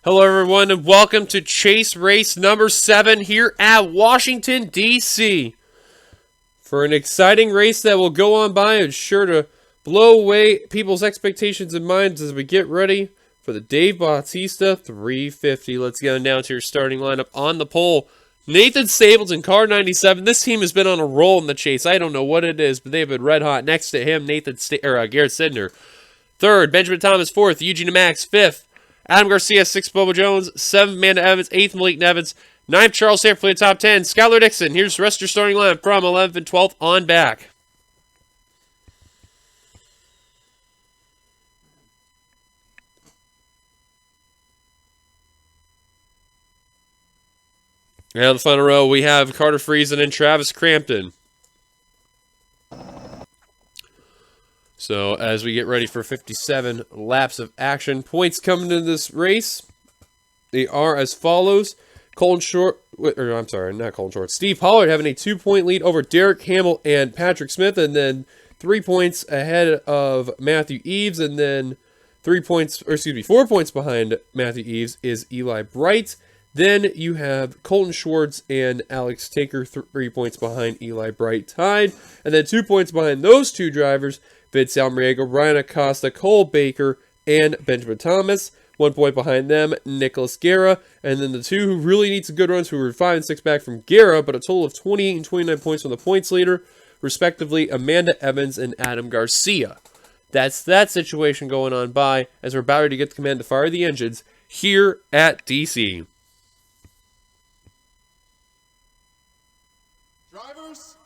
Hello, everyone, and welcome to Chase Race number 7 here at Washington, D.C. for an exciting race that will go on by and sure to blow away people's expectations and minds as we get ready for the Dave Bautista 350. Let's get on down to your starting lineup on the pole. Nathan Stapleton, car 97. This team has been on a roll in the chase. I don't know what it is, but they've been red hot. Next to him, Garrett Sidner. Third, Benjamin Thomas. Fourth, Eugene Max. Fifth, Adam Garcia. Sixth, Bobo Jones. Seventh, Amanda Evans. Eighth, Malik Nevins. Ninth, Charles Sanford for the top 10. Skylar Dixon. Here's the rest of your starting line from 11th and 12th on back. Now in the final row, we have Carter Friesen and Travis Crampton. So as we get ready for 57 laps of action, points coming into this race, they are as follows. Steve Pollard having a 2-point lead over Derek Hamill and Patrick Smith, and then 3 points ahead of Matthew Eves, and then 4 points behind Matthew Eves is Eli Bright. Then you have Colton Schwartz and Alex Taker, 3 points behind Eli Bright tied. And then 2 points behind those two drivers, Vince Almriego, Ryan Acosta, Cole Baker, and Benjamin Thomas. 1 point behind them, Nicholas Guerra. And then the two who really need some good runs, who were 5 and 6 back from Guerra, but a total of 28 and 29 points from the points leader, respectively, Amanda Evans and Adam Garcia. That's that situation going on by as we're about ready to get the command to fire the engines here at DC. Drivers,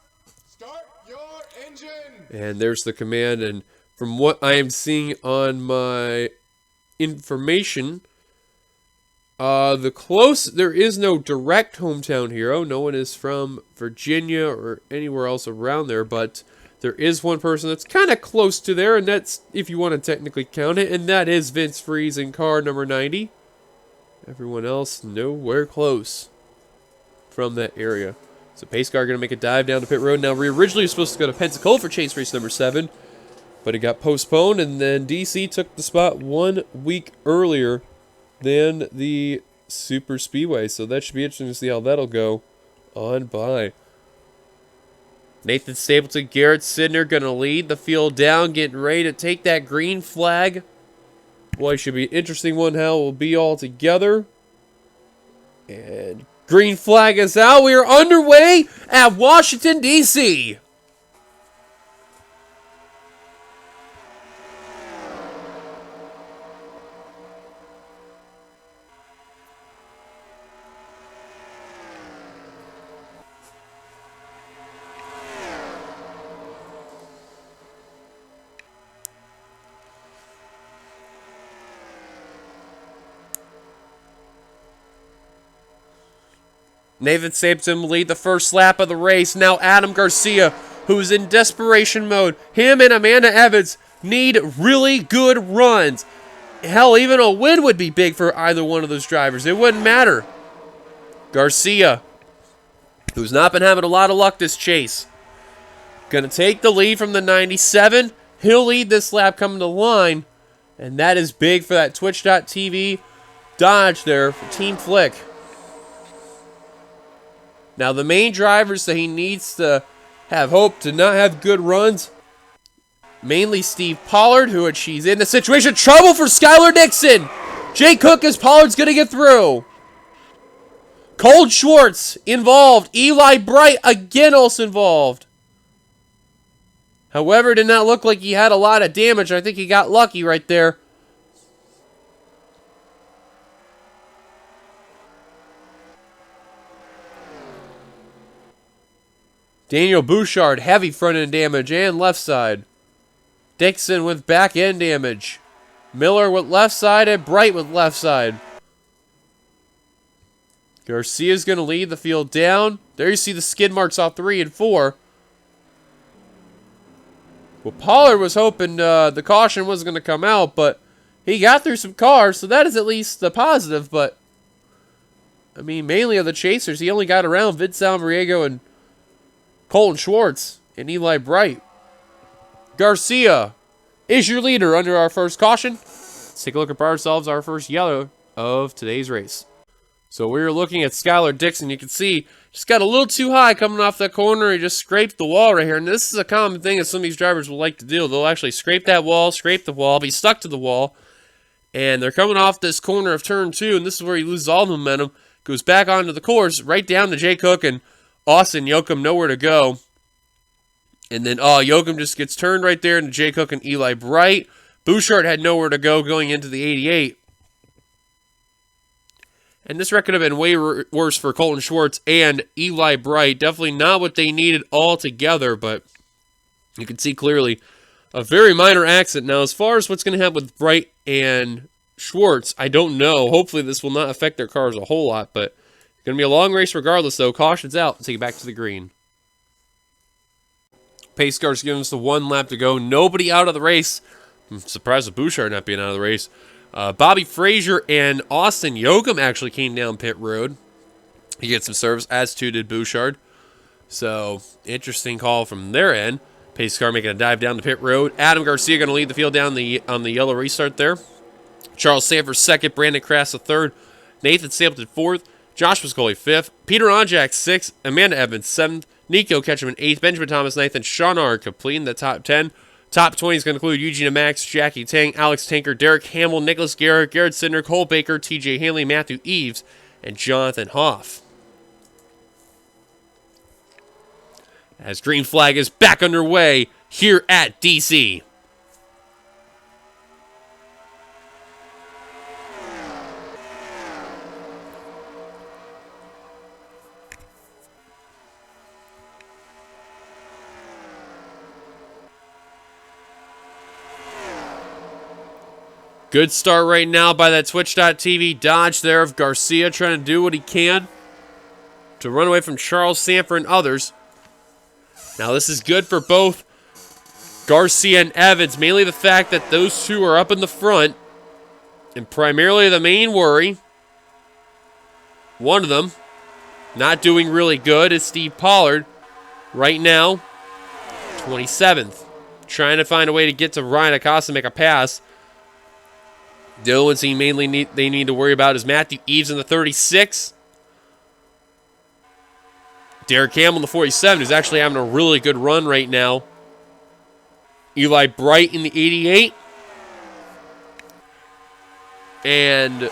start your engine! And there's the command, and from what I am seeing on my information, there is no direct hometown hero. No one is from Virginia or anywhere else around there, but there is one person that's kind of close to there, and that's, if you want to technically count it, and that is Vince Friesen in car number 90. Everyone else nowhere close from that area. So pace car going to make a dive down to pit road. Now, we originally were supposed to go to Pensacola for chase race number 7, but it got postponed, and then DC took the spot 1 week earlier than the Super Speedway. So that should be interesting to see how that'll go on by. Nathan Stapleton, Garrett Sidner going to lead the field down, getting ready to take that green flag. Boy, should be an interesting one how it will be all together. And green flag is out. We are underway at Washington, D.C. Nathan Stapleton will lead the first lap of the race. Now Adam Garcia, who's in desperation mode. Him and Amanda Evans need really good runs. Hell, even a win would be big for either one of those drivers. It wouldn't matter. Garcia, who's not been having a lot of luck this chase, going to take the lead from the 97. He'll lead this lap coming to line, and that is big for that Twitch.tv dodge there for Team Flick. Now, the main drivers that he needs to have hope to not have good runs, mainly Steve Pollard, who she's in the situation. Trouble for Skylar Dixon. Jay Cook as Pollard's going to get through. Colton Schwartz involved. Eli Bright again also involved. However, it did not look like he had a lot of damage. I think he got lucky right there. Daniel Bouchard, heavy front end damage and left side. Dixon with back end damage. Miller with left side and Bright with left side. Garcia's going to lead the field down. There you see the skid marks off 3 and 4. Well, Pollard was hoping the caution wasn't going to come out, but he got through some cars, so that is at least the positive. But, I mean, mainly of the chasers, he only got around Vince Almriego and Colton Schwartz and Eli Bright. Garcia is your leader under our first caution. Let's take a look at ourselves, our first yellow of today's race. So we're looking at Skylar Dixon. You can see just got a little too high coming off that corner. He just scraped the wall right here. And this is a common thing that some of these drivers will like to do. They'll actually scrape that wall, scrape the wall, be stuck to the wall. And they're coming off this corner of turn 2, and this is where he loses all the momentum. Goes back onto the course, right down to Jay Cook and Austin Yoakum, nowhere to go. And then Yoakum just gets turned right there into Jay Cook and Eli Bright. Bouchard had nowhere to go going into the 88. And this wreck could have been way worse for Colton Schwartz and Eli Bright. Definitely not what they needed altogether, but you can see clearly a very minor accident. Now, as far as what's going to happen with Bright and Schwartz, I don't know. Hopefully this will not affect their cars a whole lot, but it's going to be a long race regardless, though. Caution's out. Let's take it back to the green. Pace car's giving us the 1 lap to go. Nobody out of the race. I'm surprised with Bouchard not being out of the race. Bobby Frazier and Austin Yoakum actually came down pit road. He gets some service, as too did Bouchard. So, interesting call from their end. Pace car making a dive down the pit road. Adam Garcia going to lead the field down on the yellow restart there. Charles Sanford second. Brandon Crass the third. Nathan Stapleton fourth. Josh Pascoli fifth. Peter Onjak sixth. Amanda Evans seventh. Nico Ketchum eighth. Benjamin Thomas ninth. And Sean Ard completing the top 10. Top 20 is going to include Eugene Max, Jackie Tang, Alex Tanker, Derek Hamill, Nicholas Garrett, Garrett Sidner, Cole Baker, TJ Hanley, Matthew Eves, and Jonathan Hoff. As green flag is back underway here at DC. Good start right now by that Twitch.tv dodge there of Garcia trying to do what he can to run away from Charles Sanford and others. Now this is good for both Garcia and Evans, mainly the fact that those two are up in the front. And primarily the main worry, one of them not doing really good, is Steve Pollard. Right now, 27th. Trying to find a way to get to Ryan Acosta and make a pass. The only ones they need to worry about is Matthew Eves in the 36. Derek Campbell in the 47, who's actually having a really good run right now. Eli Bright in the 88. And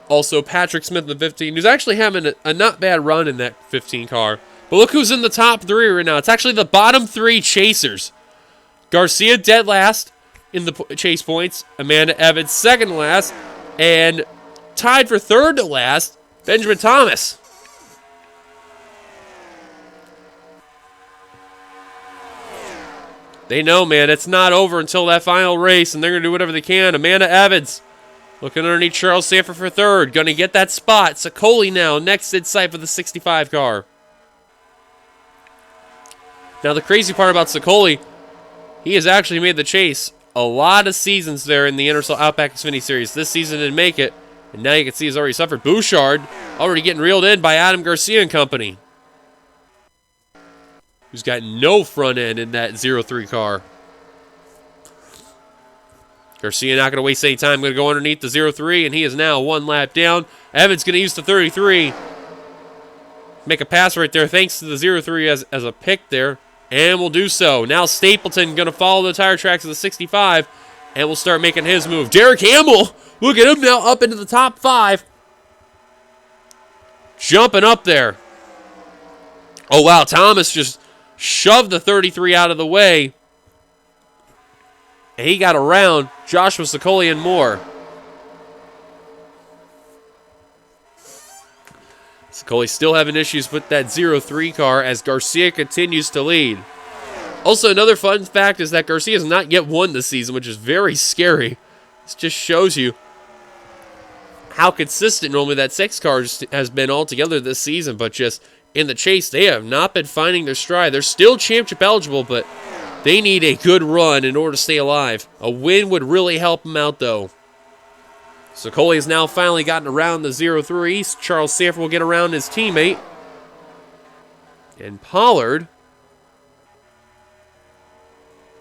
also Patrick Smith in the 15, who's actually having a not bad run in that 15 car. But look who's in the top 3 right now. It's actually the bottom 3 chasers. Garcia dead last in the chase points. Amanda Evans second to last. And tied for third to last, Benjamin Thomas. They know, man, it's not over until that final race, and they're going to do whatever they can. Amanda Evans looking underneath Charles Sanford for third. Going to get that spot. Sicoli now next in sight for the 65 car. Now, the crazy part about Sicoli, he has actually made the chase a lot of seasons there in the NRSL Outback Xfinity Series. This season didn't make it, and now you can see he's already suffered. Bouchard already getting reeled in by Adam Garcia and company, who's got no front end in that 03 car. Garcia not going to waste any time. Going to go underneath the 03, and he is now 1 lap down. Evans going to use the 33. Make a pass right there thanks to the 03 as a pick there. And will do so. Now Stapleton going to follow the tire tracks of the 65 and will start making his move. Derek Hamill, look at him now up into the top 5. Jumping up there. Oh, wow. Thomas just shoved the 33 out of the way. And he got around Joshua Sicoli and more. Sicoli still having issues with that 03 car as Garcia continues to lead. Also, another fun fact is that Garcia has not yet won this season, which is very scary. This just shows you how consistent normally that 6 car has been altogether this season, but just in the chase, they have not been finding their stride. They're still championship eligible, but they need a good run in order to stay alive. A win would really help them out, though. Sicoli has now finally gotten around the 03. Charles Sanford will get around his teammate. And Pollard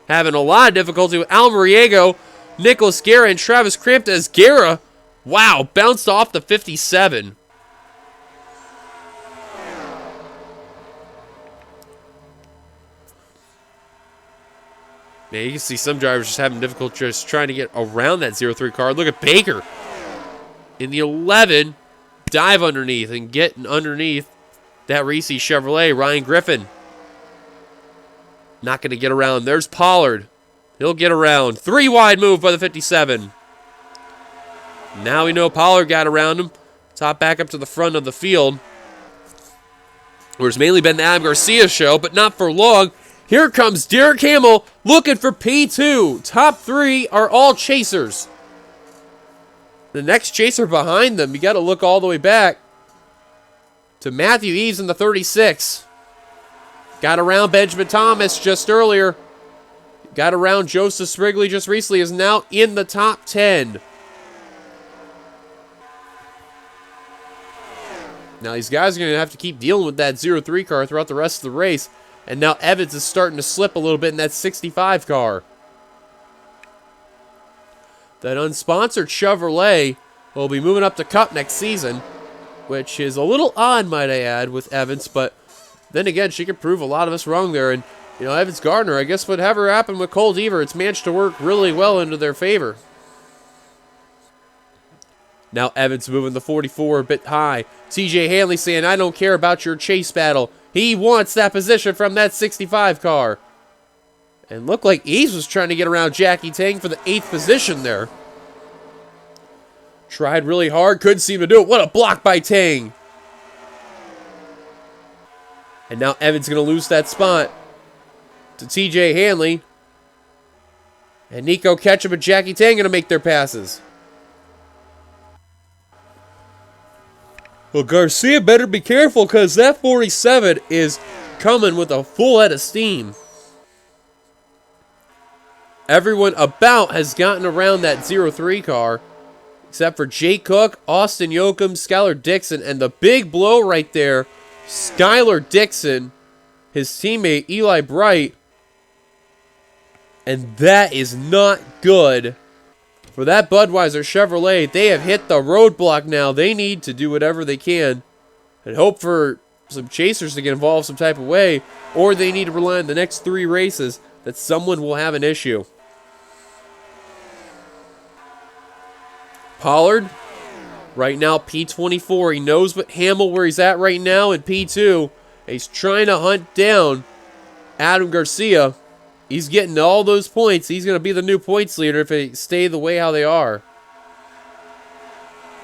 having a lot of difficulty with Al Muriego, Nicholas Guerra, and Travis Crampton as Guerra Wow, bounced off the 57. Man, you can see some drivers just having difficulty just trying to get around that 03 car. Look at Baker in the 11. Dive underneath and get underneath that Reese Chevrolet. Ryan Griffin not going to get around. There's Pollard. He'll get around. 3 wide move by the 57. Now we know Pollard got around him. Top back up to the front of the field. Where it's mainly been the Adam Garcia show, but not for long. Here comes Derek Hamill looking for P2. Top 3 are all chasers. The next chaser behind them, you got to look all the way back to Matthew Eves in the 36. Got around Benjamin Thomas just earlier. Got around Joseph Sprigley just recently. Is now in the top 10. Now these guys are going to have to keep dealing with that 03 car throughout the rest of the race. And now Evans is starting to slip a little bit in that 65 car. That unsponsored Chevrolet will be moving up to Cup next season, which is a little odd, might I add, with Evans. But then again, she could prove a lot of us wrong there. And, you know, Evans Gardner, I guess whatever happened with Cole Deaver, it's managed to work really well into their favor. Now Evans moving the 44 a bit high. TJ Hanley saying, I don't care about your chase battle. He wants that position from that 65 car. And looked like Eves was trying to get around Jackie Tang for the 8th position there. Tried really hard, couldn't seem to do it. What a block by Tang. And now Evans going to lose that spot to TJ Hanley. And Nico Ketchum and Jackie Tang going to make their passes. Well, Garcia better be careful because that 47 is coming with a full head of steam. Everyone about has gotten around that 03 car, except for Jake Cook, Austin Yoakum, Skylar Dixon, and the big blow right there, Skylar Dixon, his teammate Eli Bright. And that is not good. For that Budweiser Chevrolet, they have hit the roadblock now. They need to do whatever they can and hope for some chasers to get involved some type of way, or they need to rely on the next 3 races that someone will have an issue. Pollard, right now P24. He knows what Hamill where he's at right now in P2. He's trying to hunt down Adam Garcia. He's getting all those points. He's going to be the new points leader if they stay the way how they are.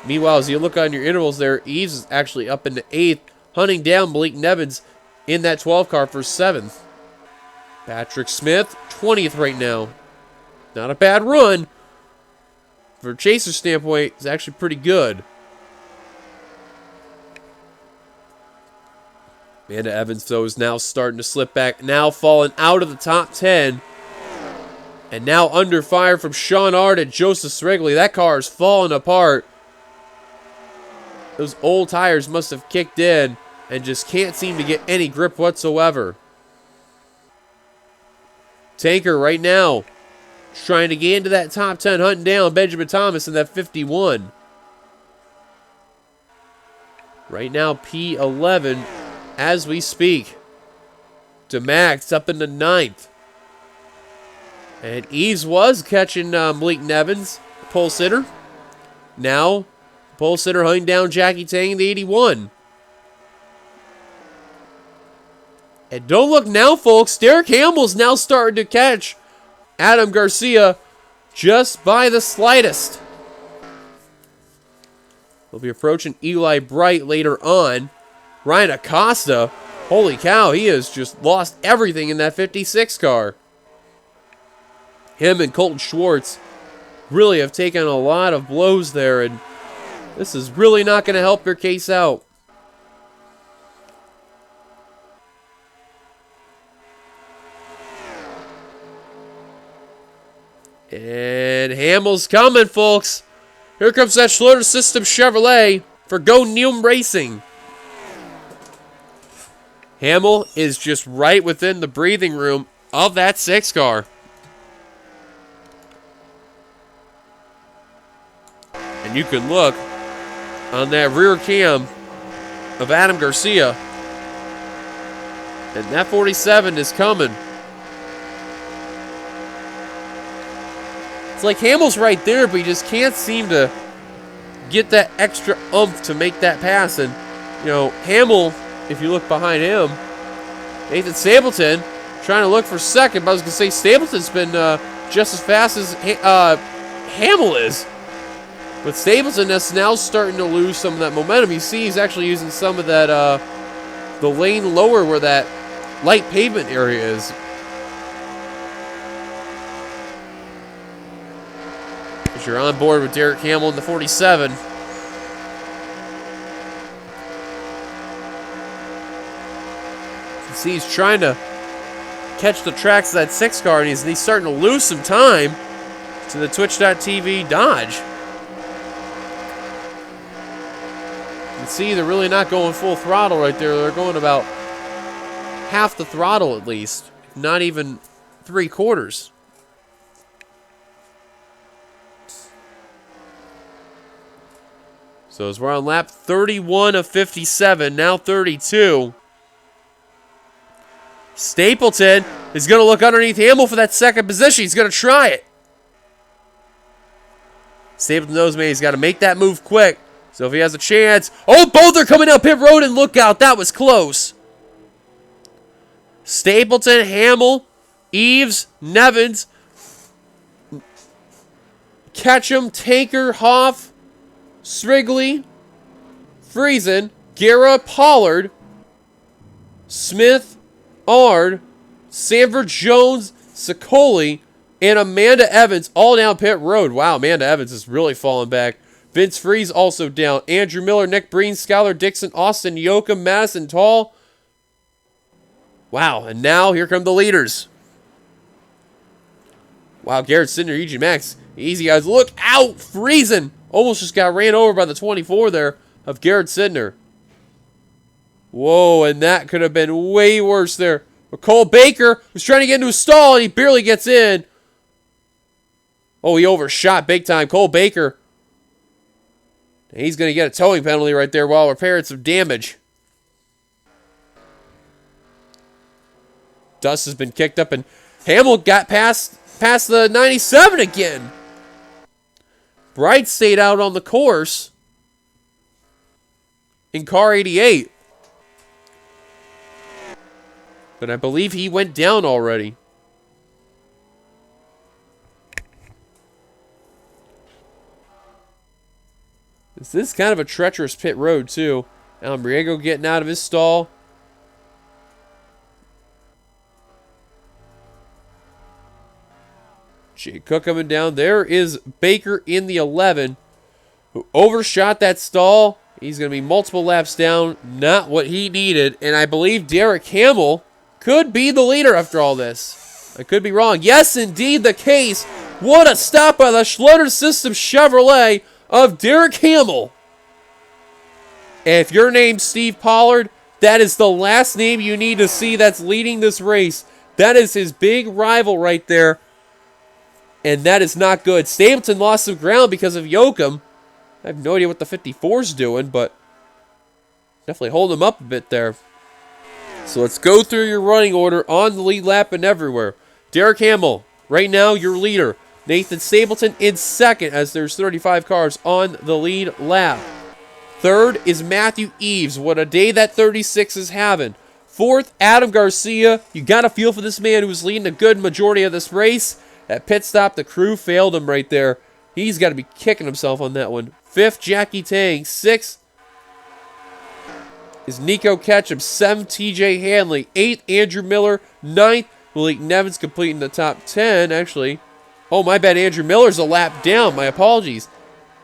Meanwhile, as you look on your intervals there, Eves is actually up in the 8th, hunting down Malik Nevins in that 12 car for 7th. Patrick Smith, 20th right now. Not a bad run. For a chaser standpoint, it's actually pretty good. Amanda Evans, though, is now starting to slip back. Now falling out of the top 10. And now under fire from Sean Ard and Joseph Srigley. That car is falling apart. Those old tires must have kicked in and just can't seem to get any grip whatsoever. Tanker right now trying to get into that top 10, hunting down Benjamin Thomas in that 51. Right now, P11 as we speak. DeMax up in the 9th. And Eves was catching Malik Nevins, pole sitter. Now, pole sitter hunting down Jackie Tang in the 81. And don't look now, folks. Derek Hamill's now starting to catch Adam Garcia just by the slightest. We'll be approaching Eli Bright later on. Ryan Acosta, holy cow, he has just lost everything in that 56 car. Him and Colton Schwartz really have taken a lot of blows there, and this is really not going to help their case out. And Hamill's coming, folks. Here comes that Schroeder System Chevrolet for Go Neum Racing. Hamill is just right within the breathing room of that 6 car. And you can look on that rear cam of Adam Garcia. And that 47 is coming. It's like Hamill's right there, but he just can't seem to get that extra oomph to make that pass. And, you know, Hamill, if you look behind him, Nathan Stapleton trying to look for second. But I was going to say Stapleton's been just as fast as Hamill is. But Stapleton is now starting to lose some of that momentum. You see he's actually using some of that, the lane lower where that light pavement area is. But you're on board with Derek Hamill in the 47. You see he's trying to catch the tracks of that 6 car, and he's starting to lose some time to the Twitch.tv Dodge. You can see they're really not going full throttle right there. They're going about half the throttle at least, not even 3/4. So as we're on lap 31 of 57, now 32. Stapleton is going to look underneath Hamill for that second position. He's going to try it. Stapleton knows, man, he's got to make that move quick. So if he has a chance. Oh, both are coming up pit road, and look out. That was close. Stapleton, Hamill, Eves, Nevins, Ketchum, Tanker, Hoff, Srigley, Friesen, Guerra, Pollard, Smith, Ard, Sanford, Jones, Sicoli, and Amanda Evans all down pit road. Wow, Amanda Evans is really falling back. Vince Freeze also down. Andrew Miller, Nick Breen, Skylar Dixon, Austin Yoakum, Madison Tall. Wow, and now here come the leaders. Wow, Garrett Sidner, Eugene Max. Easy, guys. Look out, Friesen. Almost just got ran over by the 24 there of Garrett Sidner. Whoa, and that could have been way worse there. But Cole Baker was trying to get into a stall, and he barely gets in. Oh, he overshot big time. Cole Baker. And he's going to get a towing penalty right there while repairing some damage. Dust has been kicked up, and Hamill got past the 97 again. Bright stayed out on the course in car 88. But I believe he went down already. This is kind of a treacherous pit road, too. Albriego getting out of his stall. Jay Cook coming down. There is Baker in the 11, who overshot that stall. He's going to be multiple laps down. Not what he needed. And I believe Derek Hamill could be the leader after all this. I could be wrong. Yes, indeed the case. What a stop by the Schluter System Chevrolet of Derek Hamill. And if your name's Steve Pollard, that is the last name you need to see that's leading this race. That is his big rival right there. And that is not good. Stapleton lost some ground because of Yoakum. I have no idea what the 54's doing, but definitely hold him up a bit there. So let's go through your running order on the lead lap and everywhere. Derek Hamill, right now your leader. Nathan Stapleton in second as there's 35 cars on the lead lap. Third is Matthew Eves. What a day that 36 is having. Fourth, Adam Garcia. You got a feel for this man who was leading a good majority of this race. At pit stop, the crew failed him right there. He's got to be kicking himself on that one. Fifth, Jackie Tang. Sixth is Nico Ketchum. 7th, TJ Hanley. 8th, Andrew Miller. 9th, Malik Nevins completing the top 10, actually. Oh, my bad, Andrew Miller's a lap down. My apologies.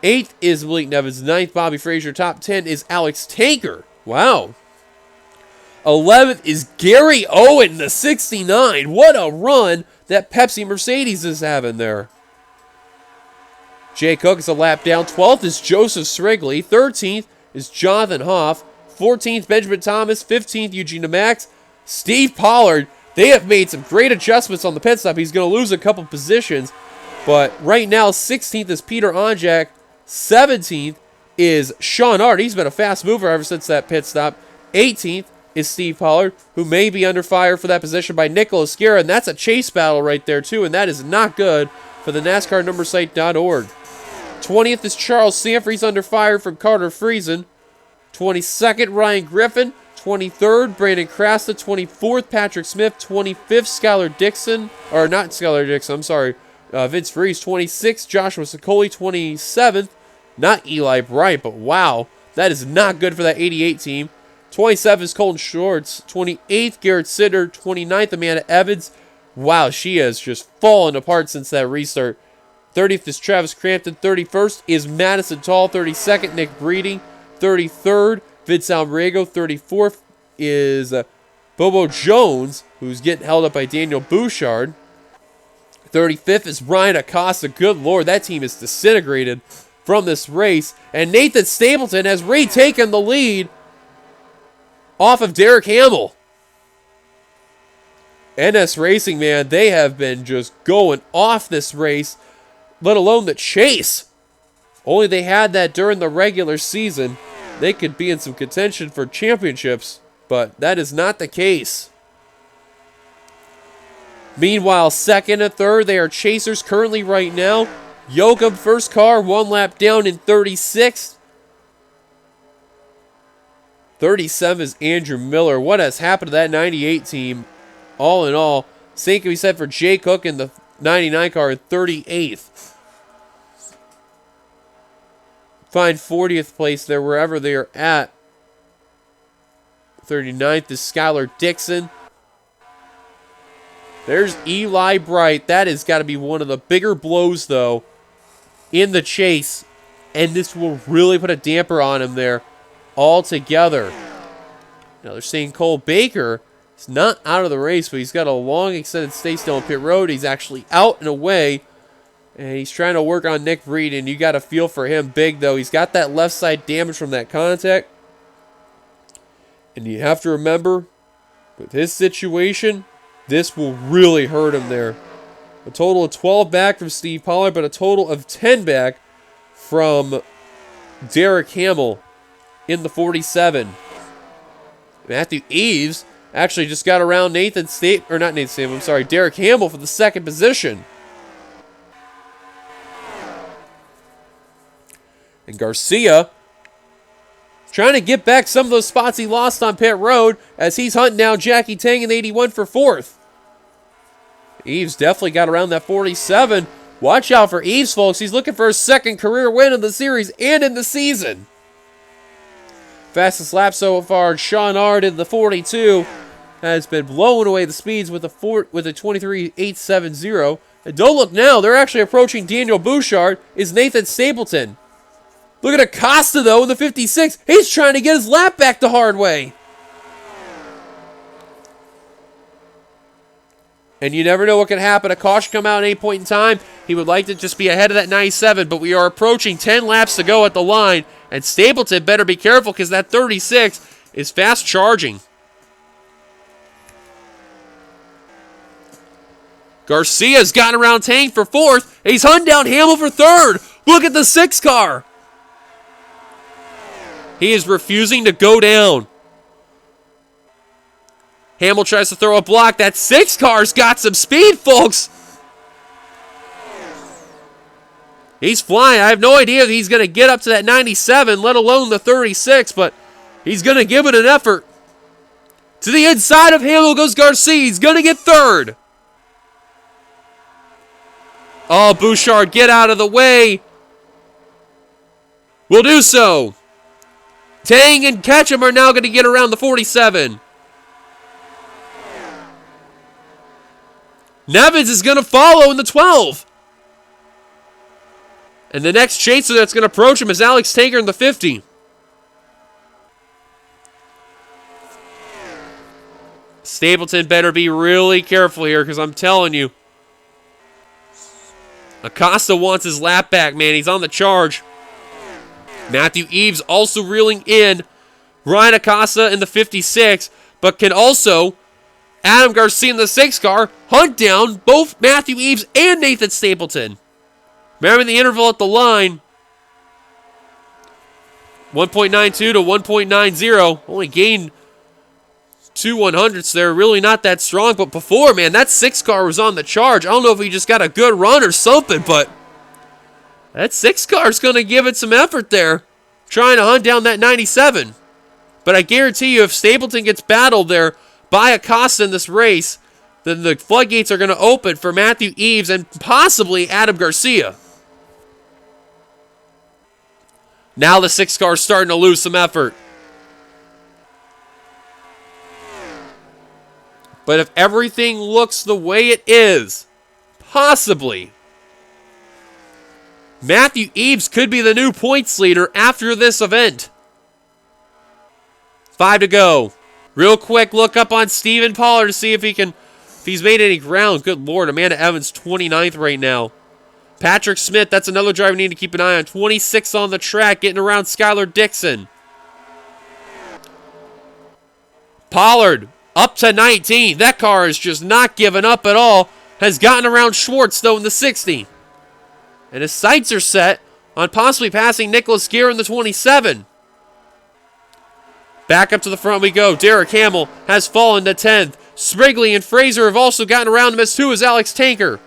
8th is Malik Nevins. 9th, Bobby Frazier. Top 10 is Alex Tanker. Wow. 11th is Gary Owen, the 69. What a run that Pepsi Mercedes is having there. Jay Cook is a lap down. 12th is Joseph Srigley. 13th is Jonathan Hoff. 14th, Benjamin Thomas. 15th, Eugene Max. Steve Pollard. They have made some great adjustments on the pit stop. He's going to lose a couple positions. But right now, 16th is Peter Onjak. 17th is Sean Art. He's been a fast mover ever since that pit stop. 18th is Steve Pollard, who may be under fire for that position by Nicholas Guerra, and that's a chase battle right there, too, and that is not good for the NASCARnumbersite.org. 20th is Charles Sanford. He's under fire from Carter Friesen. 22nd, Ryan Griffin. 23rd, Brandon Krasta. 24th, Patrick Smith. 25th, Skylar Dixon. Or not Skylar Dixon, I'm sorry. Vince Freese. 26th, Joshua Sicoli. 27th, not Eli Bright, but wow. That is not good for that 88 team. 27th is Colton Shorts. 28th, Garrett Sitter. 29th, Amanda Evans. Wow, she has just fallen apart since that restart. 30th is Travis Crampton. 31st is Madison Tall. 32nd, Nick Breeding. 33rd, Vince Almriego. 34th is Bobo Jones, who's getting held up by Daniel Bouchard. 35th is Ryan Acosta. Good Lord, that team is disintegrated from this race. And Nathan Stapleton has retaken the lead off of Derek Hamill. NS Racing, man, they have been just going off this race, let alone the chase. Only they had that during the regular season, they could be in some contention for championships, but that is not the case. Meanwhile, second and third, they are chasers currently right now. Yoakum, first car, one lap down in 36th. 37 is Andrew Miller. What has happened to that 98 team? All in all, same can be said for Jay Cook in the 99 car in 38th. Find 40th place there wherever they are at. 39th is Skylar Dixon. There's Eli Bright. That has got to be one of the bigger blows, though, in the chase. And this will really put a damper on him there altogether. Now they're saying Cole Baker is not out of the race, but he's got a long extended stay still on pit road. He's actually out and away. And he's trying to work on Nick Breed, and you got to feel for him big, though. He's got that left side damage from that contact. And you have to remember, with his situation, this will really hurt him there. A total of 12 back from Steve Pollard, but a total of 10 back from Derek Hamill in the 47. Matthew Eves actually just got around Derek Hamill for the second position. And Garcia trying to get back some of those spots he lost on pit road as he's hunting down Jackie Tang in 81 for fourth. Eves definitely got around that 47. Watch out for Eves, folks. He's looking for his second career win in the series and in the season. Fastest lap so far, Sean Ard in the 42 has been blowing away the speeds with a 23.870. And don't look now, they're actually approaching Daniel Bouchard. Is Nathan Stapleton. Look at Acosta, though, in the 56. He's trying to get his lap back the hard way. And you never know what can happen. A caution come out at any point in time. He would like to just be ahead of that 97, but we are approaching 10 laps to go at the line. And Stapleton better be careful because that 36 is fast charging. Garcia's gotten around Tang for fourth. He's hunting down Hamill for third. Look at the 6 car. He is refusing to go down. Hamill tries to throw a block. That 6 car's got some speed, folks. He's flying. I have no idea if he's going to get up to that 97, let alone the 36, but he's going to give it an effort. To the inside of Hamill goes Garcia. He's going to get third. Oh, Bouchard, get out of the way. Will do so. Tang and Ketchum are now going to get around the 47. Nevins is going to follow in the 12. And the next chaser that's going to approach him is Alex Tager in the 50. Stapleton better be really careful here because I'm telling you. Acosta wants his lap back, man. He's on the charge. Matthew Eves also reeling in Ryan Acosta in the 56, but can also, Adam Garcia in the 6 car, hunt down both Matthew Eves and Nathan Stapleton. Remember the interval at the line. 1.92 to 1.90. Only gained 2/100ths there. Really not that strong. But before, man, that 6 car was on the charge. I don't know if he just got a good run or something, but that 6 car is going to give it some effort there, trying to hunt down that 97. But I guarantee you, if Stapleton gets battled there by Acosta in this race, then the floodgates are going to open for Matthew Eves and possibly Adam Garcia. Now the 6 car is starting to lose some effort. But if everything looks the way it is, possibly, Matthew Eves could be the new points leader after this event. 5 to go. Real quick look up on Steven Pollard to see if he's made any ground. Good Lord, Amanda Evans 29th right now. Patrick Smith, that's another driver we need to keep an eye on. 26 on the track, getting around Skylar Dixon. Pollard up to 19. That car is just not giving up at all. Has gotten around Schwartz, though, in the 60. And his sights are set on possibly passing Nicholas Gear in the 27. Back up to the front we go. Derek Hamill has fallen to 10th. Sprigley and Fraser have also gotten around him, as too as Alex Tanker.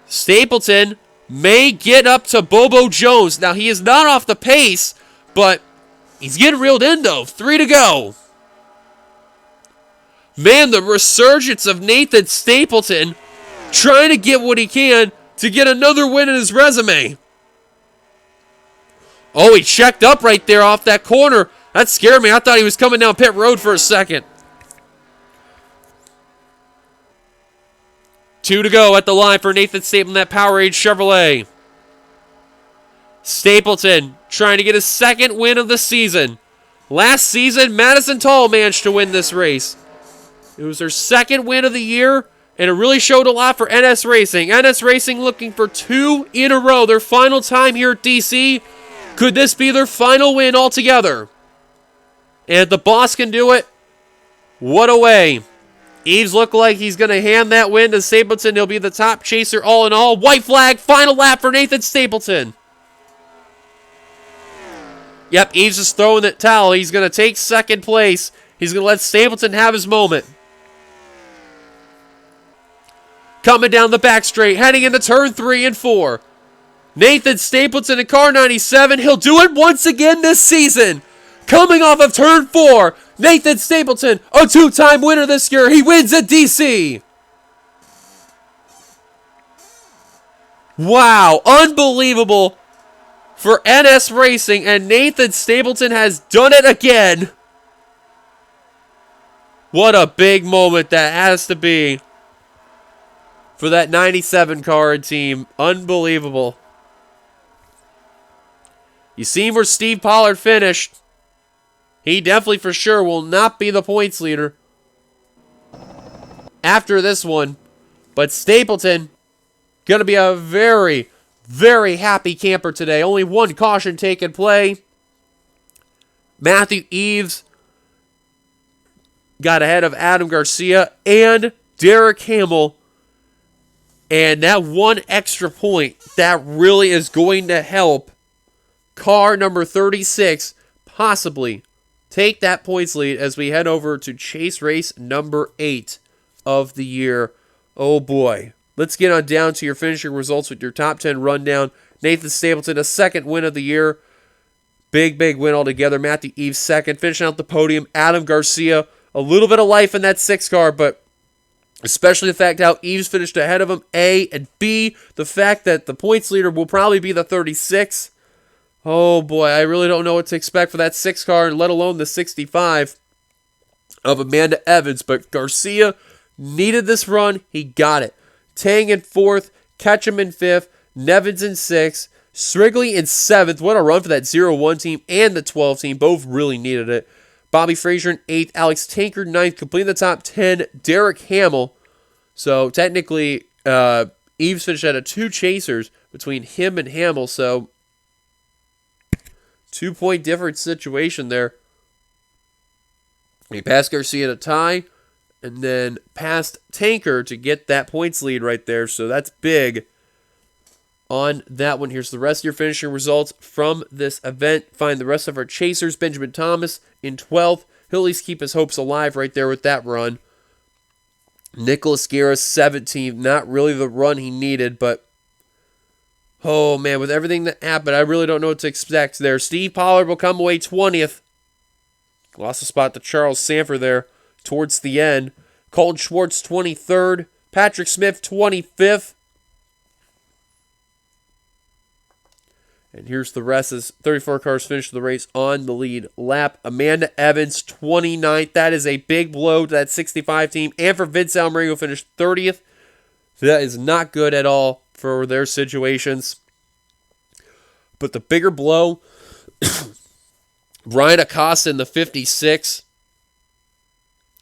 Stapleton may get up to Bobo Jones. Now, he is not off the pace, but he's getting reeled in, though. 3 to go. Man, the resurgence of Nathan Stapleton trying to get what he can to get another win in his resume. Oh, he checked up right there off that corner. That scared me. I thought he was coming down pit road for a second. 2 to go at the line for Nathan Stapleton, that Powerade Chevrolet. Stapleton trying to get his second win of the season. Last season, Madison Tull managed to win this race. It was their second win of the year, and it really showed a lot for NS Racing. NS Racing looking for 2 in a row. Their final time here at DC. Could this be their final win altogether? And if the boss can do it, what a way. Eves looked like he's going to hand that win to Stapleton. He'll be the top chaser all in all. White flag, final lap for Nathan Stapleton. Yep, Eves is throwing that towel. He's going to take second place. He's going to let Stapleton have his moment. Coming down the back straight, heading into turn 3 and 4. Nathan Stapleton in car 97. He'll do it once again this season. Coming off of turn 4, Nathan Stapleton, a 2-time winner this year. He wins at DC. Wow, unbelievable for NS Racing, and Nathan Stapleton has done it again. What a big moment that has to be for that 97 car and team. Unbelievable. You see where Steve Pollard finished. He definitely for sure will not be the points leader after this one. But Stapleton, going to be a very, very happy camper today. Only one caution taken play. Matthew Eves got ahead of Adam Garcia and Derek Hamill. And that one extra point, that really is going to help car number 36 possibly take that points lead as we head over to chase race number 8 of the year. Oh boy. Let's get on down to your finishing results with your top 10 rundown. Nathan Stapleton, a second win of the year. Big win altogether. Matthew Eves second. Finishing out the podium, Adam Garcia. A little bit of life in that 6 car, but especially the fact how Eves finished ahead of him, A, and B, the fact that the points leader will probably be the 36. Oh boy, I really don't know what to expect for that 6 car, let alone the 65 of Amanda Evans. But Garcia needed this run. He got it. Tang in 4th, Ketchum in 5th, Nevins in 6th, Srigley in 7th. What a run for that 0-1 team and the 12 team. Both really needed it. Bobby Frazier in 8th, Alex Tanker 9th, completing the top 10. Derek Hamill. So technically, Eves finished out of 2 chasers between him and Hamill. So 2-point difference situation there. He passed Garcia in a tie, and then passed Tanker to get that points lead right there. So that's big on that one. Here's the rest of your finishing results from this event. Find the rest of our chasers. Benjamin Thomas in 12th. He'll at least keep his hopes alive right there with that run. Nicholas Guerra 17th. Not really the run he needed, but oh man, with everything that happened, I really don't know what to expect there. Steve Pollard will come away 20th. Lost a spot to Charles Sanford there towards the end. Colton Schwartz 23rd. Patrick Smith 25th. And here's the rest as 34 cars finish the race on the lead lap. Amanda Evans, 29th. That is a big blow to that 65 team. And for Vince Almaringo, finished 30th. That is not good at all for their situations. But the bigger blow, Ryan Acosta in the 56.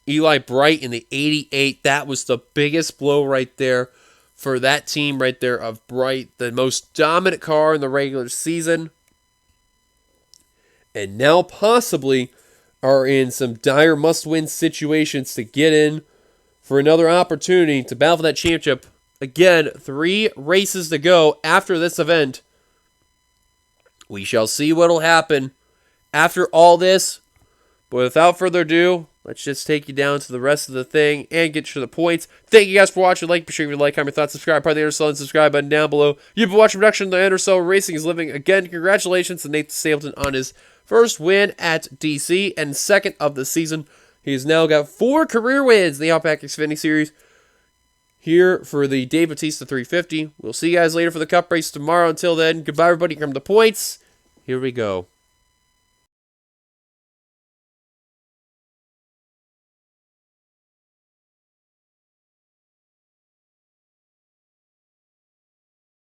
Eli Bright in the 88. That was the biggest blow right there for that team right there of Bright, the most dominant car in the regular season. And now possibly are in some dire must-win situations to get in for another opportunity to battle for that championship. Again, 3 races to go after this event. We shall see what will happen after all this. But without further ado, let's just take you down to the rest of the thing and get to the points. Thank you guys for watching. Be sure to like, comment, thoughts, subscribe, part of the NRSL, and subscribe button down below. You've been watching production of the NRSL Racing is Living. Again, congratulations to Nathan Stapleton on his first win at DC and second of the season. He's now got 4 career wins in the Outback Xfinity Series. Here for the Dave Bautista 350. We'll see you guys later for the Cup race tomorrow. Until then, goodbye everybody. Here come the points. Here we go.